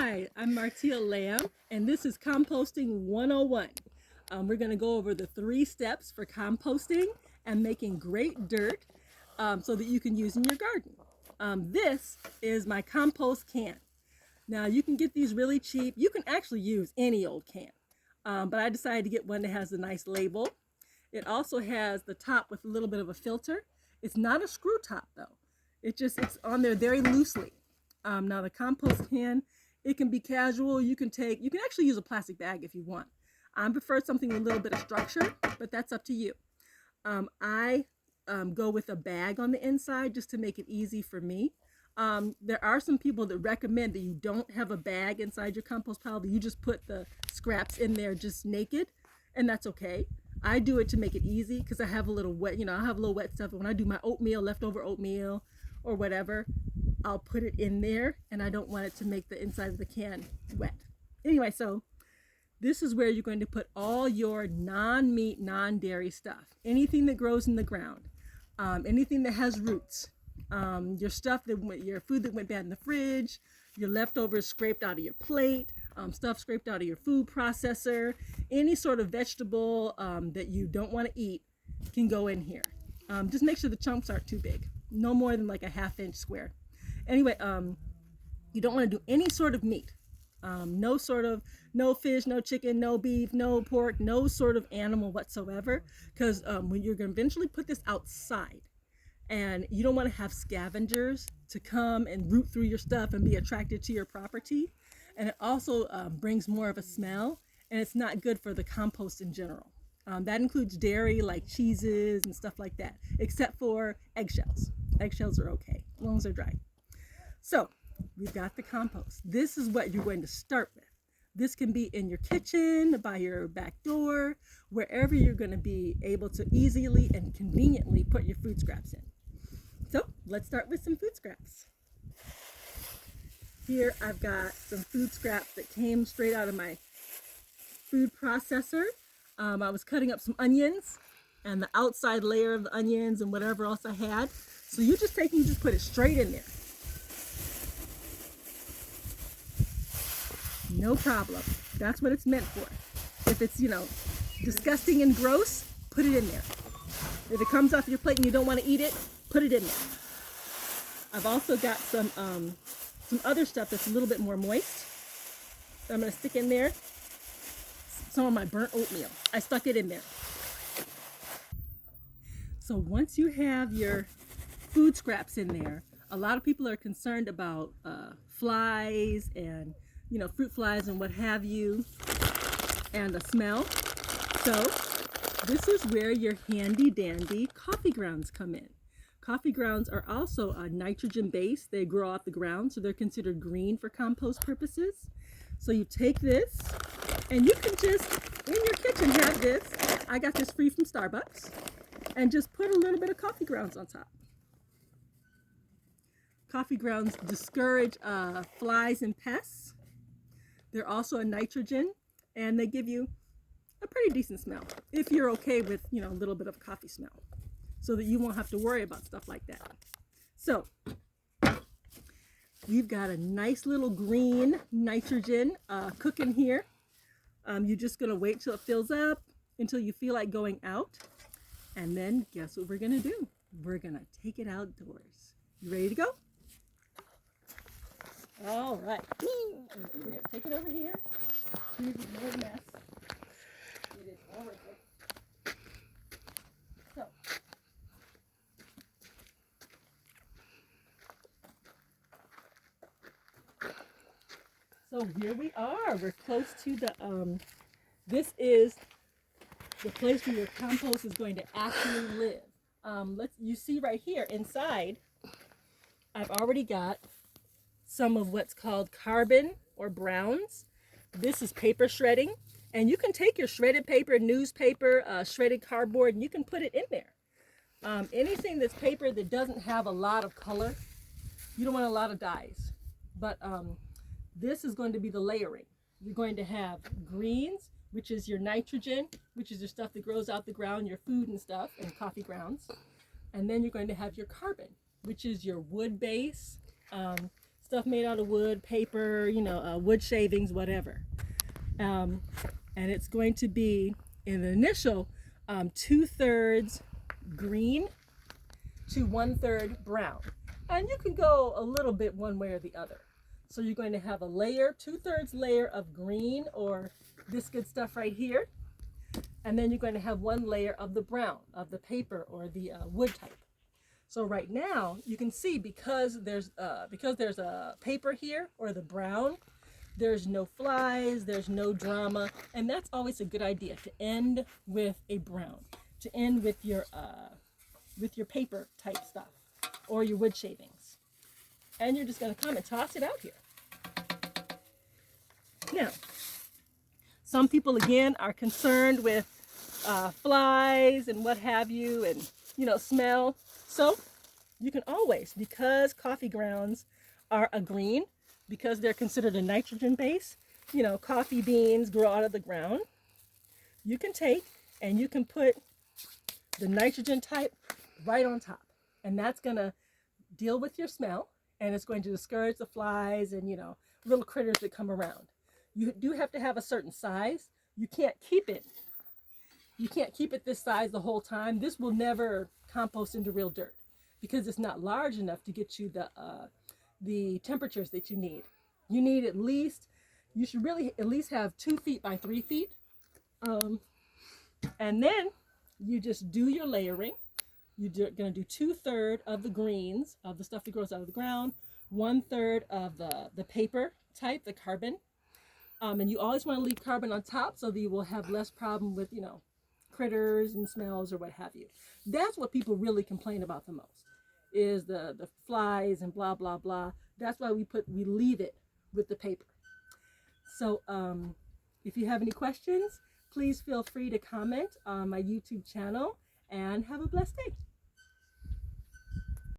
Hi, I'm Martia Lamb, and this is Composting 101. We're going to go over the 3 steps for composting and making great dirt so that you can use in your garden. This is my compost can. Now, you can get these really cheap. You can actually use any old can, but I decided to get one that has a nice label. It also has the top with a little bit of a filter. It's not a screw top, though. It's on there very loosely. Now the compost can, it can be casual. You can actually use a plastic bag if you want. I prefer something with a little bit of structure, but that's up to you. I go with a bag on the inside just to make it easy for me. There are some people that recommend that you don't have a bag inside your compost pile, that you just put the scraps in there just naked, and that's okay. I do it to make it easy because I have a little wet, I have a little wet stuff. When I do my oatmeal, leftover oatmeal or whatever, I'll put it in there, and I don't want it to make the inside of the can wet. Anyway, so this is where you're going to put all your non-meat, non-dairy stuff. Anything that grows in the ground, anything that has roots, your food that went bad in the fridge, your leftovers scraped out of your plate, stuff scraped out of your food processor, any sort of vegetable that you don't want to eat can go in here. Just make sure the chunks aren't too big, no more than like a 1/2 inch square. Anyway, you don't want to do any sort of meat. No fish, no chicken, no beef, no pork, no sort of animal whatsoever, because when you're going to eventually put this outside, and you don't want to have scavengers to come and root through your stuff and be attracted to your property. And it also brings more of a smell, and it's not good for the compost in general. That includes dairy, like cheeses and stuff like that, except for eggshells. Eggshells are okay, as long as they're dry. So we've got the compost. This is what you're going to start with. This can be in your kitchen, by your back door, wherever you're going to be able to easily and conveniently put your food scraps in. So let's start with some food scraps. Here I've got some food scraps that came straight out of my food processor. I was cutting up some onions and the outside layer of the onions and whatever else I had. So you just put it straight in there. No problem. That's what it's meant for. If it's, disgusting and gross, put it in there. If it comes off your plate and you don't want to eat it, put it in there. I've also got some other stuff that's a little bit more moist. So I'm going to stick in there some of my burnt oatmeal. I stuck it in there. So once you have your food scraps in there, a lot of people are concerned about flies and fruit flies and what have you, and the smell. So this is where your handy dandy coffee grounds come in. Coffee grounds are also a nitrogen base. They grow off the ground, so they're considered green for compost purposes. So you take this, and you can just, in your kitchen, have this. I got this free from Starbucks. And just put a little bit of coffee grounds on top. Coffee grounds discourage flies and pests. They're also a nitrogen, and they give you a pretty decent smell if you're okay with, a little bit of coffee smell, so that you won't have to worry about stuff like that. So we've got a nice little green nitrogen cooking here. You're just going to wait till it fills up, until you feel like going out. And then guess what we're going to do? We're going to take it outdoors. You ready to go? All right. We're going to take it over here. Here's a little mess. It is horrible. So here we are. We're close to the, this is the place where your compost is going to actually live. You see right here inside, I've already got some of what's called carbon or browns. This is paper shredding, and you can take your shredded paper, newspaper, shredded cardboard, and you can put it in there. Anything that's paper that doesn't have a lot of color, you don't want a lot of dyes, but this is going to be the layering. You're going to have greens, which is your nitrogen, which is your stuff that grows out the ground, your food and stuff, and coffee grounds. And then you're going to have your carbon, which is your wood base, stuff made out of wood, paper, wood shavings, whatever. And it's going to be in the initial 2/3 green to 1/3 brown. And you can go a little bit one way or the other. So you're going to have a layer, 2/3 layer of green or this good stuff right here. And then you're going to have one layer of the brown, of the paper or the wood type. So right now you can see because there's a paper here or the brown, there's no flies, there's no drama, and that's always a good idea to end with a brown, to end with your paper type stuff or your wood shavings. And you're just going to come and toss it out here. Now, some people again are concerned with flies and what have you, and smell. So you can always, because coffee grounds are a green, because they're considered a nitrogen base, coffee beans grow out of the ground, you can take and you can put the nitrogen type right on top, and that's going to deal with your smell, and it's going to discourage the flies and little critters that come around. You do have to have a certain size. You can't keep it this size the whole time. This will never compost into real dirt because it's not large enough to get you the temperatures that you need. You need you should really at least have 2 feet by 3 feet. And then you just do your layering. You're going to do 2/3 of the greens, of the stuff that grows out of the ground, 1/3 of the paper type, the carbon. And you always want to leave carbon on top so that you will have less problem with, critters and smells or what have you. That's what people really complain about the most, is the flies and blah, blah, blah. That's why we leave it with the paper. So if you have any questions, please feel free to comment on my YouTube channel, and have a blessed day.